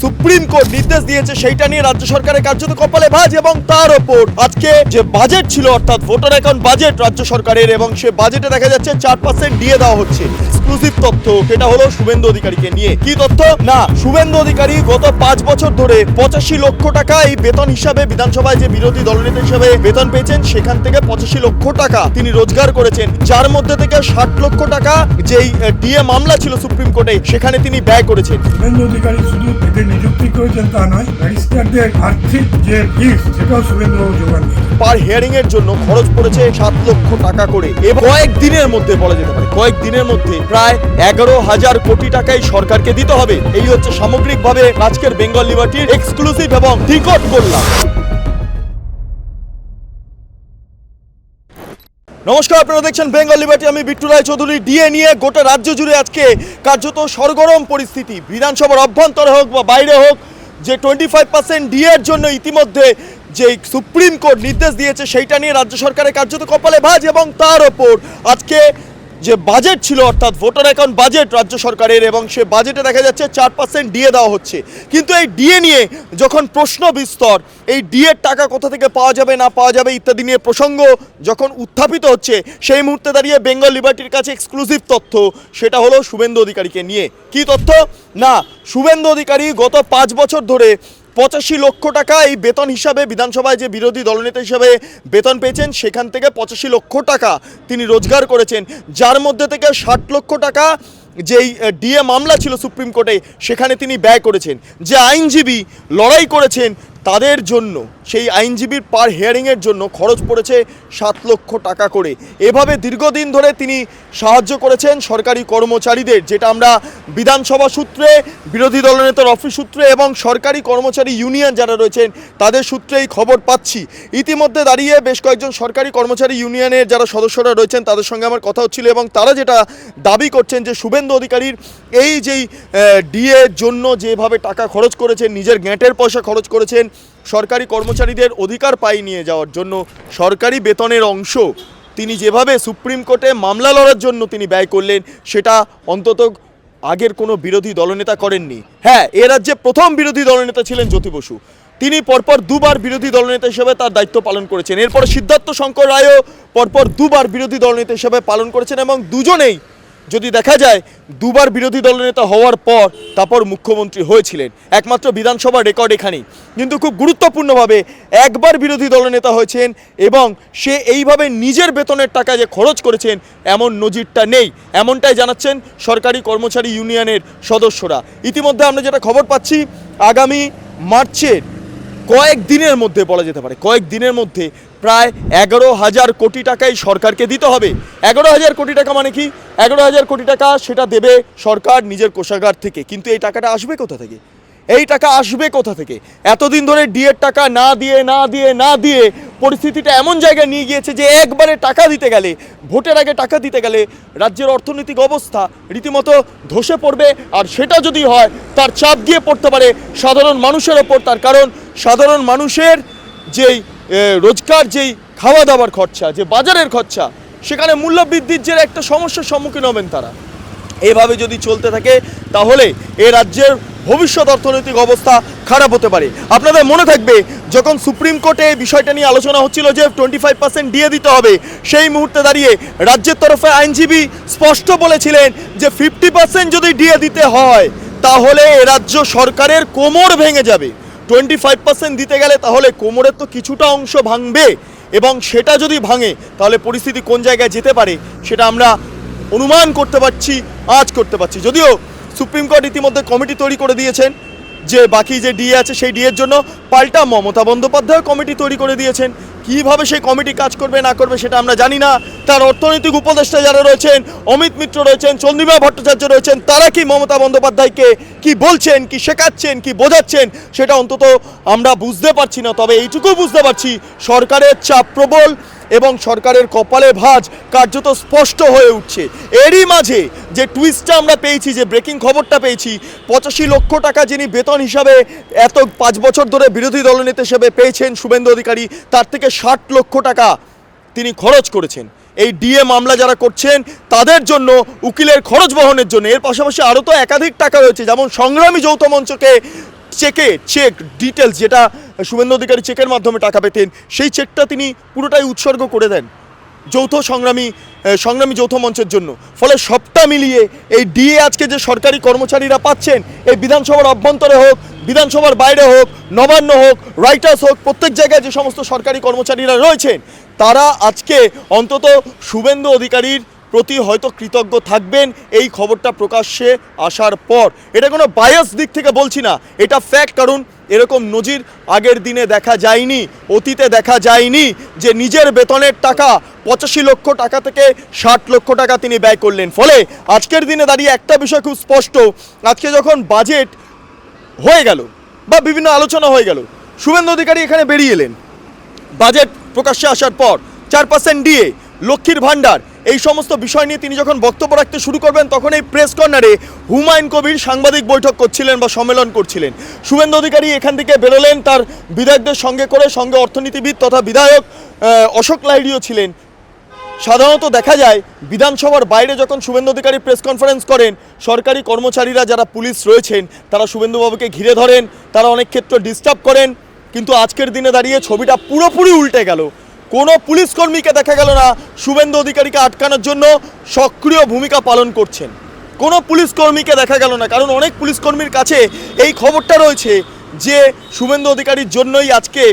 Supreme court নির্দেশ দিয়েছে সেইটা নিয়ে রাজ্য সরকারের কার্যত কপালে ভাঁজ এবং তার ওপর আজকে যে বাজেট ছিল অর্থাৎ ভোটার অ্যাকাউন্ট বাজেট রাজ্য সরকারের এবং সে বাজেটে দেখা যাচ্ছে 4% দিয়ে দেওয়া হচ্ছে। এক্সক্লুসিভ তথ্য সেটা হলো শুভেন্দু অধিকারীকে নিয়ে। কি তথ্য? না, শুভেন্দু অধিকারী গত 5 বছর ধরে 85 লক্ষ টাকা এই বেতন হিসাবে বিধানসভায় যে বিরোধী দলনেতা হিসাবে বেতন পেয়েছেন সেখান থেকে 85 লক্ষ টাকা তিনি রোজগার করেছেন, যার মধ্যে থেকে 60 লক্ষ টাকা যেই ডিএ মামলা ছিল সুপ্রিম কোর্টে সেখানে তিনি ব্যয় করেছেন। শুভেন্দু অধিকারী শুধু এদের নিযুক্তি করেছেন তা নয়, ব্যারিস্টারদের আর্থিক যে ফিস সেটাও শুভেন্দু যোগান দিয়েছেন। পার হিয়ারিং এর জন্য খরচ পড়েছে 7 লক্ষ টাকা করে। এবং কয়েক দিনের মধ্যে বলা যেতে পারে কয়েক দিনের মধ্যে প্রায় 11,000 কোটি টাকাই সরকারকে দিতে হবে। এই হচ্ছে সামগ্রিকভাবে আজকের বেঙ্গল লিবার্টির এক্সক্লুসিভ এবং টিকট করলাম। নমস্কার, আপনারা দেখছেন বেঙ্গল লিবার্টি, আমি বিট্টু রায় চৌধুরী। ডিএ নিয়ে গোটা রাজ্য জুড়ে আজকে কার্যত সরগরম পরিস্থিতি। বিধানসভার অভ্যন্তরে হোক বা বাইরে হোক, যে 25% ডিএর জন্য ইতিমধ্যে যে সুপ্রিম কোর্ট নির্দেশ দিয়েছে সেইটা নিয়ে রাজ্য সরকারের কার্যত কপালে ভাঁজ এবং তার ওপর আজকে যে বাজেট ছিল অর্থাৎ ভোটার অ্যাকাউন্ট বাজেট রাজ্য সরকারের এবং সে বাজেটে দেখা যাচ্ছে 4% ডিএ দেওয়া হচ্ছে। কিন্তু এই ডিএ নিয়ে যখন প্রশ্ন বিস্তর, এই ডিএর টাকা কোথা থেকে পাওয়া যাবে না পাওয়া যাবে ইত্যাদি নিয়ে প্রসঙ্গ যখন উত্থাপিত হচ্ছে, সেই মুহূর্তে দাঁড়িয়ে বেঙ্গল লিবার্টির কাছে এক্সক্লুসিভ তথ্য সেটা হলো শুভেন্দু অধিকারীকে নিয়ে। কি তথ্য? না, শুভেন্দু অধিকারী গত 5 বছর ধরে 85 লক্ষ টাকা এই বেতন হিসাবে বিধানসভায় যে বিরোধী দলনেতা হিসাবে বেতন পেয়েছেন সেখান থেকে 85 লক্ষ টাকা তিনি রোজগার করেছেন, যার মধ্যে থেকে 60 লক্ষ টাকা যেই ডিএ মামলা ছিল সুপ্রিম কোর্টে সেখানে তিনি ব্যয় করেছেন। যে আইনজীবী লড়াই করেছেন তাদের জন্য, সেই আইনজীবীর পার হিয়ারিংয়ের জন্য খরচ পড়েছে 7 লক্ষ টাকা করে। এভাবে দীর্ঘদিন ধরে তিনি সাহায্য করেছেন সরকারি কর্মচারীদের, যেটা আমরা বিধানসভা সূত্রে, বিরোধী দলনেতার অফিস সূত্রে এবং সরকারি কর্মচারী ইউনিয়ন যারা রয়েছেন তাদের সূত্রে এই খবর পাচ্ছি। ইতিমধ্যে দাঁড়িয়ে বেশ কয়েকজন সরকারি কর্মচারী ইউনিয়নের যারা সদস্যরা রয়েছেন তাদের সঙ্গে আমার কথা হচ্ছিল এবং তারা যেটা দাবি করছেন যে শুভেন্দু অধিকারীর এই যেই ডিএর জন্য যেভাবে টাকা খরচ করেছেন, নিজের গ্যাঁটের পয়সা খরচ করেছেন সরকারি কর্মচারীদের অধিকার পাই নিয়ে যাওয়ার জন্য, সরকারি বেতনের অংশ তিনি যেভাবে সুপ্রিম কোর্টে মামলা লড়ার জন্য তিনি ব্যয় করলেন সেটা অন্তত আগের কোনো বিরোধী দলনেতা করেননি। হ্যাঁ, এ রাজ্যে প্রথম বিরোধী দলনেতা ছিলেন জ্যোতি বসু, তিনি পরপর 2 বার বিরোধী দলনেতা হিসেবে তার দায়িত্ব পালন করেছেন। এরপর সিদ্ধার্থ শঙ্কর রায়ও পরপর 2 বার বিরোধী দলনেতা হিসেবে পালন করেছেন এবং দুজনেই যদি দেখা যায় 2 বার বিরোধী দলনেতা হওয়ার পর তারপর মুখ্যমন্ত্রী হয়েছিলেন। একমাত্র বিধানসভার রেকর্ড এখানেই। কিন্তু খুব গুরুত্বপূর্ণভাবে একবার বিরোধী দলনেতা হয়েছেন এবং সে এইভাবে নিজের বেতনের টাকা যে খরচ করেছেন এমন নজিরটা নেই, এমনটাই জানাচ্ছেন সরকারি কর্মচারী ইউনিয়নের সদস্যরা। ইতিমধ্যে আমরা যেটা খবর পাচ্ছি, আগামী মার্চের কয়েক দিনের মধ্যে বলা যেতে পারে কয়েক দিনের মধ্যে প্রায় 11,000 কোটি টাকাই সরকারকে দিতে হবে। 11,000 কোটি টাকা মানে কি? 11,000 কোটি টাকা সেটা দেবে সরকার নিজের কোষাগার থেকে। কিন্তু এই টাকাটা আসবে কোথা থেকে? এই টাকা আসবে কোথা থেকে? এতদিন ধরে ডিএর টাকা না দিয়ে পরিস্থিতিটা এমন জায়গায় নিয়ে গিয়েছে যে একবারে টাকা দিতে গেলে, ভোটের আগে টাকা দিতে গেলে রাজ্যের অর্থনৈতিক অবস্থা রীতিমতো ধসে পড়বে। আর সেটা যদি হয় তার চাপ গিয়ে পড়তে পারে সাধারণ মানুষের ওপর। তার কারণ সাধারণ মানুষের যেই রোজকার, যেই খাওয়া দাওয়ার খরচা, যে বাজারের খরচা, সেখানে মূল্যবৃদ্ধির যে একটা সমস্যার সম্মুখীন হবেন তারা। এভাবে যদি চলতে থাকে তাহলে এ রাজ্যের ভবিষ্যৎ অর্থনৈতিক অবস্থা খারাপ হতে পারে। আপনাদের মনে থাকবে যখন সুপ্রিম কোর্টে এই বিষয়টা নিয়ে আলোচনা হচ্ছিল যে 25% ডিএ দিতে হবে, সেই মুহূর্তে দাঁড়িয়ে রাজ্যের তরফে আইনজীবী স্পষ্ট বলেছিলেন যে 50% যদি ডিএ দিতে হয় তাহলে এ রাজ্য সরকারের কোমর ভেঙে যাবে। 25% দিতে গেলে তাহলে কোমরের তো কিছুটা অংশ ভাঙবে এবং সেটা যদি ভাঙে তাহলে পরিস্থিতি কোন জায়গায় যেতে পারে সেটা আমরা অনুমান করতে পারছি। যদিও সুপ্রিম কোর্ট ইতিমধ্যে কমিটি তৈরি করে দিয়েছেন যে বাকি যে ডিএ আছে সেই ডিএর জন্য, পাল্টা মমতা বন্দ্যোপাধ্যায় কমিটি তৈরি করে দিয়েছেন। কীভাবে সেই কমিটি কাজ করবে না করবে সেটা আমরা জানি না। তার অর্থনৈতিক উপদেষ্টা যারা রয়েছেন, অমিত মিত্র রয়েছেন, চন্দ্রিমা ভট্টাচার্য রয়েছেন, তারা কি মমতা বন্দ্যোপাধ্যায়কে কি বলছেন, কি শেখাচ্ছেন, কি বোঝাচ্ছেন সেটা অন্তত আমরা বুঝতে পারছি না। তবে এইটুকু বুঝতে পারছি সরকারের চাপ প্রবল এবং সরকারের কপালে ভাঁজ কার্যত স্পষ্ট হয়ে উঠছে। এরই মাঝে যে টুইস্টটা আমরা পেয়েছি, যে ব্রেকিং খবরটা পেয়েছি, 85 লক্ষ টাকা যিনি বেতন হিসাবে এত 5 বছর ধরে বিরোধী দলনেতা হিসেবে পেয়েছেন শুভেন্দু অধিকারী, তার থেকে 60 লক্ষ টাকা তিনি খরচ করেছেন এই ডিএ মামলা যারা করছেন তাদের জন্য, উকিলের খরচ বহনের জন্য। এর পাশাপাশি আরও তো একাধিক টাকা রয়েছে, যেমন সংগ্রামী যৌথ মঞ্চকে চেক ডিটেলস, যেটা শুভেন্দু অধিকারী চেকের মাধ্যমে টাকা পেতেন, সেই চেকটা তিনি পুরোটাই উৎসর্গ করে দেন সংগ্রামী যৌথ মঞ্চের জন্য। ফলে সবটা মিলিয়ে এই ডিএ আজকে যে সরকারি কর্মচারীরা পাচ্ছেন, এই বিধানসভার অভ্যন্তরে হোক, বিধানসভার বাইরে হোক, নবান্ন হোক, রাইটার্স হোক, প্রত্যেক জায়গায় যে সমস্ত সরকারি কর্মচারীরা রয়েছেন, তারা আজকে অন্তত শুভেন্দু অধিকারীর প্রতি হয়তো কৃতজ্ঞ থাকবেন এই খবরটা প্রকাশ্যে আসার পর। এটা কোনো বায়াস দিক থেকে বলছি না, এটা ফ্যাক্ট। কারণ এরকম নজির আগের দিনে দেখা যায়নি, অতীতে দেখা যায়নি যে নিজের বেতনের টাকা 85 লক্ষ টাকা থেকে 60 লক্ষ টাকা তিনি ব্যয় করলেন। ফলে আজকের দিনে দাঁড়িয়ে একটা বিষয় খুব স্পষ্ট, আজকে যখন বাজেট হয়ে গেল বা বিভিন্ন আলোচনা হয়ে গেল, শুভেন্দু অধিকারী এখানে বেরিয়ে এলেন, বাজেট প্রকাশ্যে আসার পর 4% ডিএ, লক্ষ্মীর ভাণ্ডার, এই সমস্ত বিষয় নিয়ে তিনি যখন বক্তব্য রাখতে শুরু করবেন, তখন এই প্রেস কর্নারে হুমায়ুন কবির সাংবাদিক বৈঠক করছিলেন বা সম্মেলন করছিলেন। শুভেন্দু অধিকারী এখান থেকে বেরোলেন তার বিধায়কদের সঙ্গে করে, সঙ্গে অর্থনীতিবিদ তথা বিধায়ক অশোক লাহিড়ীও ছিলেন। সাধারণত দেখা যায় বিধানসভার বাইরে যখন শুভেন্দু অধিকারী প্রেস কনফারেন্স করেন, সরকারি কর্মচারীরা যারা পুলিশ রয়েছেন তারা শুভেন্দুবাবুকে ঘিরে ধরেন, তারা অনেক ক্ষেত্রে ডিস্টার্ব করেন। কিন্তু আজকের দিনে দাঁড়িয়ে ছবিটা পুরোপুরি উল্টে গেল। কোনো পুলিশ কর্মীকে দেখা গেল না শুভেন্দু অধিকারীকে আটকানোর জন্য সক্রিয় ভূমিকা পালন করছেন, কোনো পুলিশ কর্মীকে দেখা গেল না। কারণ অনেক পুলিশ কর্মীর কাছে এই খবরটা রয়েছে যে শুভেন্দু অধিকারীর জন্যই আজকে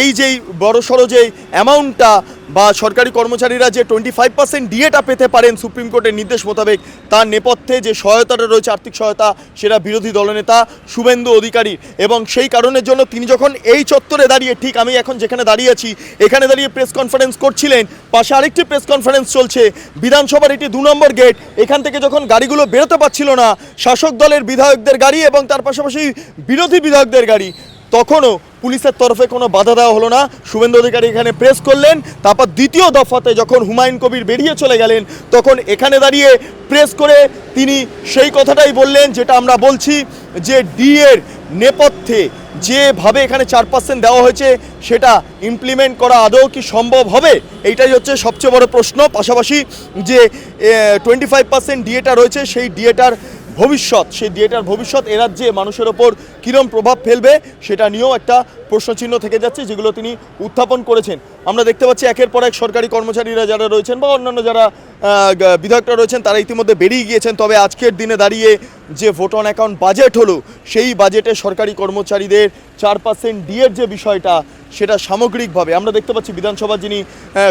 এই যেই বড়সড় যে অ্যামাউন্টটা বা সরকারি কর্মচারীরা যে 25% ডিএটা পেতে পারেন সুপ্রিম কোর্টের নির্দেশ মোতাবেক, তার নেপথ্যে যে সহায়তাটা রয়েছে, আর্থিক সহায়তা, সেটা বিরোধী দলনেতা শুভেন্দু অধিকারীর। এবং সেই কারণের জন্য তিনি যখন এই চত্বরে দাঁড়িয়ে, ঠিক আমি এখন যেখানে দাঁড়িয়ে আছি এখানে দাঁড়িয়ে প্রেস কনফারেন্স করছিলেন, পাশে আরেকটি প্রেস কনফারেন্স চলছে, বিধানসভার এটি 2 নম্বর গেট, এখান থেকে যখন গাড়িগুলো বেরোতে পারছিল না, শাসক দলের বিধায়কদের গাড়ি এবং তার পাশাপাশি বিরোধী বিধায়কদের গাড়ি, তখনও পুলিশের তরফে কোনো বাধা দেওয়া হলো না। শুভেন্দু অধিকারী এখানে প্রেস করলেন। তারপর দ্বিতীয় দফাতে যখন হুমায়ুন কবির বেরিয়ে চলে গেলেন, তখন এখানে দাঁড়িয়ে প্রেস করে তিনি সেই কথাটাই বললেন যেটা আমরা বলছি, যে ডিএর নেপথ্যে যেভাবে এখানে 4% দেওয়া হয়েছে সেটা ইমপ্লিমেন্ট করা আদৌ কি সম্ভব হবে, এইটাই হচ্ছে সবচেয়ে বড় প্রশ্ন। পাশাপাশি যে 25% ডিএটা রয়েছে, সেই ডিএটার ভবিষ্যৎ এ রাজ্যে মানুষের ওপর কীরকম প্রভাব ফেলবে সেটা নিয়েও একটা প্রশ্নচিহ্ন থেকে যাচ্ছে, যেগুলো তিনি উত্থাপন করেছেন। আমরা দেখতে পাচ্ছি একের পর এক সরকারি কর্মচারীরা যারা রয়েছেন বা অন্যান্য যারা বিধায়করা রয়েছেন তারা ইতিমধ্যে বেরিয়ে গিয়েছেন। তবে আজকের দিনে দাঁড়িয়ে যে ভোট অন অ্যাকাউন্ট বাজেট হলো, সেই বাজেটে সরকারি কর্মচারীদের 4% ডিএর যে বিষয়টা, সেটা সামগ্রিকভাবে আমরা দেখতে পাচ্ছি বিধানসভার যিনি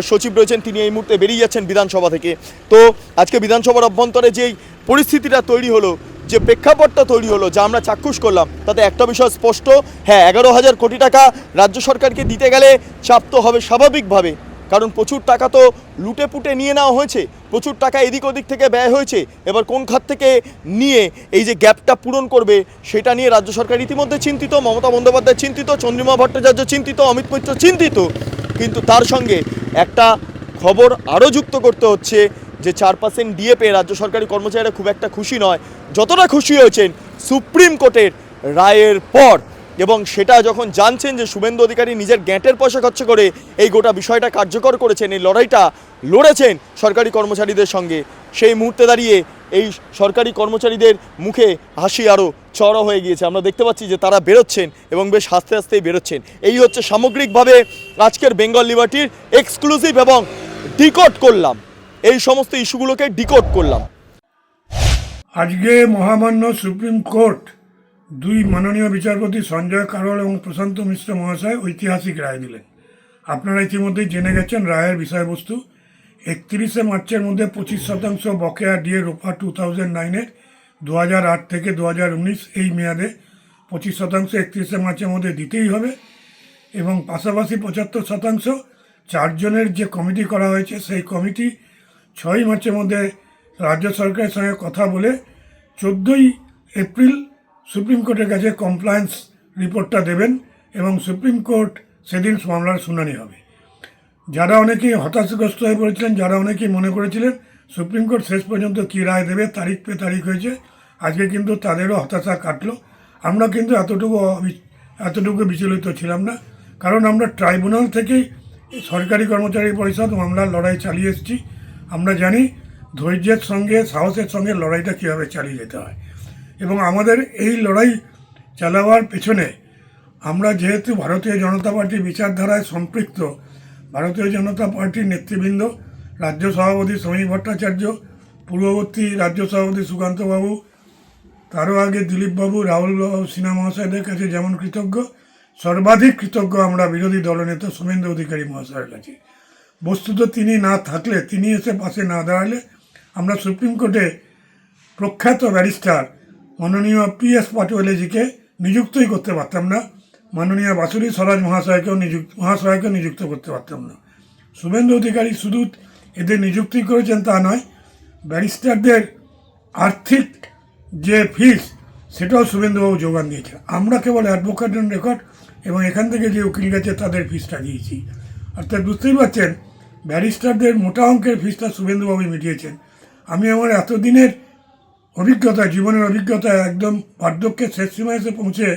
সচিব রয়েছেন তিনি এই মুহূর্তে বেরিয়ে যাচ্ছেন বিধানসভা থেকে। তো আজকে বিধানসভার অভ্যন্তরে যেই পরিস্থিতিটা তৈরি হলো, যে প্রেক্ষাপটটা তৈরি হলো, যা আমরা চাক্ষুষ করলাম, তাতে একটা বিষয় স্পষ্ট, হ্যাঁ 11,000 কোটি টাকা রাজ্য সরকারকে দিতে গেলে চাপ তো হবে স্বাভাবিকভাবে, কারণ প্রচুর টাকা তো লুটে পুটে নিয়ে নেওয়া হয়েছে, প্রচুর টাকা এদিক ওদিক থেকে ব্যয় হয়েছে। এবার কোন খাত থেকে নিয়ে এই যে গ্যাপটা পূরণ করবে সেটা নিয়ে রাজ্য সরকার ইতিমধ্যে চিন্তিত, মমতা বন্দ্যোপাধ্যায় চিন্তিত, চন্দ্রিমা ভট্টাচার্য চিন্তিত, অমিত মিত্র চিন্তিত। কিন্তু তার সঙ্গে একটা খবর আরও যুক্ত করতে হচ্ছে যে 4% ডিএ পেয়ে রাজ্য সরকারি কর্মচারীরা খুব একটা খুশি নয়, যতটা খুশি হয়েছেন সুপ্রিম কোর্টের রায়ের পর। এবং সেটা যখন জানছেন যে শুভেন্দু অধিকারী নিজের গ্যাঁটের পয়সা খরচ করে এই গোটা বিষয়টা কার্যকর করেছেন, এই লড়াইটা লড়েছেন সরকারি কর্মচারীদের সঙ্গে, সেই মুহূর্তে দাঁড়িয়ে এই সরকারি কর্মচারীদের মুখে হাসি আরও চড়া হয়ে গিয়েছে। আমরা দেখতে পাচ্ছি যে তারা বেরোচ্ছেন এবং বেশ আস্তে আস্তেই বেরোচ্ছেন। এই হচ্ছে সামগ্রিকভাবে আজকের বেঙ্গল লিবার্টির এক্সক্লুসিভ, এবং ডিকোড করলাম এই সমস্ত ইস্যুগুলোকে ডিকোড করলাম। আজকে মহামান্য সুপ্রিম কোর্ট 2 মাননীয় বিচারপতি সঞ্জয় কারোল এবং প্রশান্ত মিশ্র মহাশয় ঐতিহাসিক রায় দিলেন। আপনারা ইতিমধ্যেই জেনে গেছেন রায়ের বিষয়বস্তু। 31শে মার্চের মধ্যে 25% বকেয়া ডিএ রোপা 2009-এর 2008 থেকে 2019 এই মেয়াদে 25% 31শে মার্চের মধ্যে দিতেই হবে, এবং পাশাপাশি 75% 4 জনের যে কমিটি করা হয়েছে সেই কমিটি 6 মার্চের মধ্যে রাজ্য সরকারের সঙ্গে কথা বলে 14ই এপ্রিল সুপ্রিম কোর্টের কাছে কমপ্লায়েন্স রিপোর্টটা দেবেন, এবং সুপ্রিম কোর্ট সেদিন মামলার শুনানি হবে। যারা অনেকেই হতাশাগ্রস্ত হয়ে পড়েছিলেন, যারা অনেকেই মনে করেছিলেন সুপ্রিম কোর্ট শেষ পর্যন্ত কী রায় দেবে, তারিখ পে তারিখ হয়েছে, আজকে কিন্তু তাদেরও হতাশা কাটলো। আমরা কিন্তু এতটুকু বিচলিত ছিলাম না, কারণ আমরা ট্রাইব্যুনাল থেকেই সরকারি কর্মচারী পরিষদ মামলার লড়াই চালিয়ে এসেছি। আমরা জানি ধৈর্যের সঙ্গে সাহসের সঙ্গে লড়াইটা কীভাবে চালিয়ে যেতে হয়, এবং আমাদের এই লড়াই চালাবার পেছনে আমরা যেহেতু ভারতীয় জনতা পার্টির বিচারধারায় সম্পৃক্ত, ভারতীয় জনতা পার্টির নেতৃবৃন্দ, রাজ্য সভাপতি সমীর ভট্টাচার্য, পূর্ববর্তী রাজ্য সভাপতি সুকান্তবাবু, তারও আগে দিলীপবাবু, রাহুলবাবু সিনহা মহাশয়দের কাছে যেমন কৃতজ্ঞ, সর্বাধিক কৃতজ্ঞ আমরা বিরোধী দলনেতা শুভেন্দু অধিকারী মহাশয়ের কাছে। বস্তুত তিনি না থাকলে, তিনি এসে পাশে না দাঁড়ালে আমরা সুপ্রিম কোর্টে প্রখ্যাত ব্যারিস্টার মাননীয় PS পাটোয়ারিজিকে নিযুক্তই করতে পারতাম না, মাননীয় বাসুরি স্বরাজ মহাশয়কেও নিযুক্ত করতে পারতাম না। শুভেন্দু অধিকারী শুধু এদের নিযুক্তি করেছেন তা নয়, ব্যারিস্টারদের আর্থিক যে ফিস সেটাও শুভেন্দুবাবু যোগান দিয়েছে। আমরা কেবল অ্যাডভোকেট অন রেকর্ড এবং এখান থেকে যে উকিল গেছে তাদের ফিসটা দিয়েছি। অর্থাৎ বুঝতেই পারছেন ব্যারিস্টারদের মোটা অঙ্কের ফিসটা শুভেন্দুবাবু মিটিয়েছেন। আমি আমার এতদিনের অভিজ্ঞতা, জীবনের অভিজ্ঞতায় একদম বার্ধক্যের শেষ সীমায় এসে পৌঁছে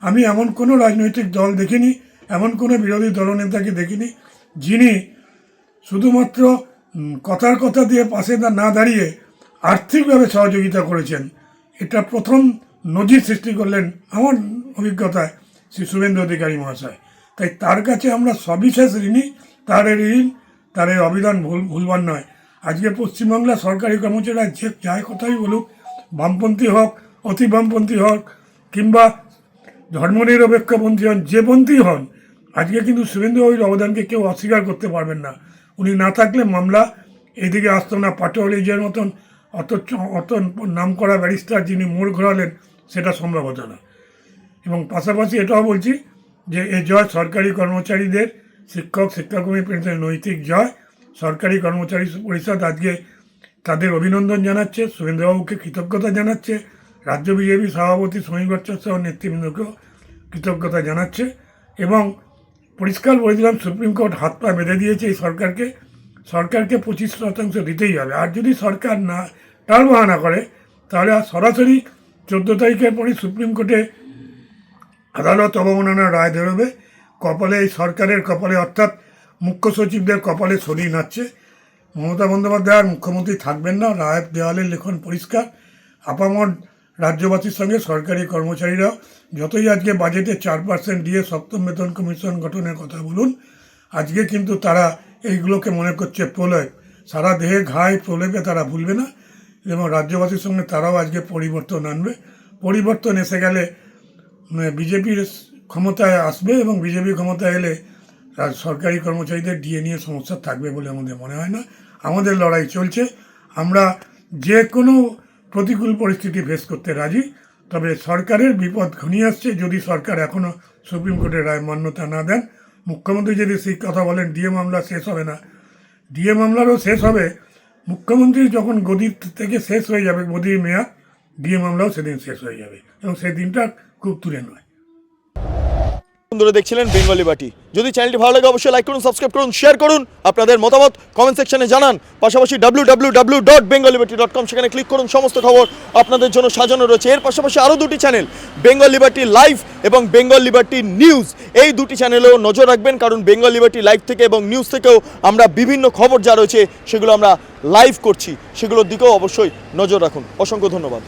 আমি এমন কোনো রাজনৈতিক দল দেখিনি, এমন কোনো বিরোধী দলনেতাকে দেখিনি যিনি শুধুমাত্র কথার কথা দিয়ে পাশে না দাঁড়িয়ে আর্থিকভাবে সহযোগিতা করেছেন। এটা প্রথম নজির সৃষ্টি করলেন আমার অভিজ্ঞতায় শ্রী শুভেন্দু অধিকারী মহাশয়। তাই তার কাছে আমরা সবিশেষ ঋণী। তার এই ঋণ, তার এই অবিধান ভুলবার নয়। আজকে পশ্চিমবাংলার সরকারি কর্মচারীরা যে যাই কথাই বলুক, বামপন্থী হোক, অতি বামপন্থী হোক, কিংবা ধর্মনিরপেক্ষপন্থী হন, যে পন্থী হন, আজকে কিন্তু শুভেন্দুবাবুর অবদানকে কেউ অস্বীকার করতে পারবেন না। উনি না থাকলে মামলা এইদিকে আসতো না। পাটোয়ারিজের মতন অত নাম করা ব্যারিস্টার যিনি মোড় ঘোরালেন, সেটা সম্ভব হতো না। এবং পাশাপাশি এটাও বলছি যে এ জয় সরকারি কর্মচারীদের, শিক্ষাকর্মী পেনশনের নৈতিক জয়। সরকারি কর্মচারী পরিষদ আজকে তাদের অভিনন্দন জানাচ্ছে, শুভেন্দুবাবুকে কৃতজ্ঞতা জানাচ্ছে, রাজ্য বিজেপি সভাপতি সমীর ভট্টাচার্য সহ নেতৃবৃন্দকেও কৃতজ্ঞতা জানাচ্ছে। এবং পরিষ্কার বলে দিলাম, সুপ্রিম কোর্ট হাত পা বেঁধে দিয়েছে এই সরকারকে। সরকারকে 25% দিতেই হবে। আর যদি সরকার না টালবাহানা করে তাহলে আর সরাসরি 14 তারিখের পরই সুপ্রিম কোর্টে আদালত অবমাননার রায় বেরোবে। কপালে, এই সরকারের কপালে, অর্থাৎ মুখ্য সচিবদের কপালে শনি নাচছে। মমতা বন্দ্যোপাধ্যায় আর মুখ্যমন্ত্রী থাকবেন না। রায়ের দেওয়ালের লেখন পরিষ্কার। আপামর রাজ্যবাসীর সঙ্গে সরকারি কর্মচারীরা যতই আজকে বাজেটে 4% দিয়ে সপ্তম বেতন কমিশন গঠনের কথা বলুন, আজকে কিন্তু তারা এইগুলোকে মনে করছে প্রলয়। সারা দেহে ঘায়ে প্রলেপে তারা ভুলবে না এবং রাজ্যবাসীর সঙ্গে তারাও আজকে পরিবর্তন আনবে। পরিবর্তন এসে গেলে বিজেপির ক্ষমতায় আসবে এবং বিজেপি ক্ষমতায় এলে সরকারি কর্মচারীদের ডিএ নিয়ে সমস্যা থাকবে বলে আমাদের মনে হয় না। আমাদের লড়াই চলছে। আমরা যে কোনো প্রতিকূল পরিস্থিতি ফেস করতে রাজি। তবে সরকারের বিপদ ঘনিয়ে আসছে যদি সরকার এখনও সুপ্রিম কোর্টের রায় মান্যতা না দেন। মুখ্যমন্ত্রী যদি সেই কথা বলেন ডিএ মামলা শেষ হবে না, ডিএ মামলারও শেষ হবে। মুখ্যমন্ত্রী যখন গদির থেকে শেষ হয়ে যাবে, গদির মেয়াদ, ডিএ মামলাও সেদিন শেষ হয়ে যাবে এবং সেই দিনটা খুব দূরে নয়। বন্ধুরা দেখছিলেন বেঙ্গল লিবার্টি। যদি চ্যানেলটি ভালো লাগে অবশ্যই লাইক করুন, সাবস্ক্রাইব করুন, শেয়ার করুন, আপনাদের মতামত কমেন্ট সেকশনে জানান। পাশাপাশি www.bengalliberty.com সেখানে ক্লিক করুন। সমস্ত খবর আপনাদের জন্য সাজানো রয়েছে। এর পাশাপাশি আরও দুটি চ্যানেল, বেঙ্গল লিবার্টি লাইভ এবং বেঙ্গল লিবার্টি নিউজ, এই দুটি চ্যানেলেও নজর রাখবেন। কারণ বেঙ্গল লিবার্টি লাইভ থেকে এবং নিউজ থেকেও আমরা বিভিন্ন খবর যা রয়েছে সেগুলো আমরা লাইভ করছি, সেগুলোর দিকেও অবশ্যই নজর রাখুন। অসংখ্য ধন্যবাদ।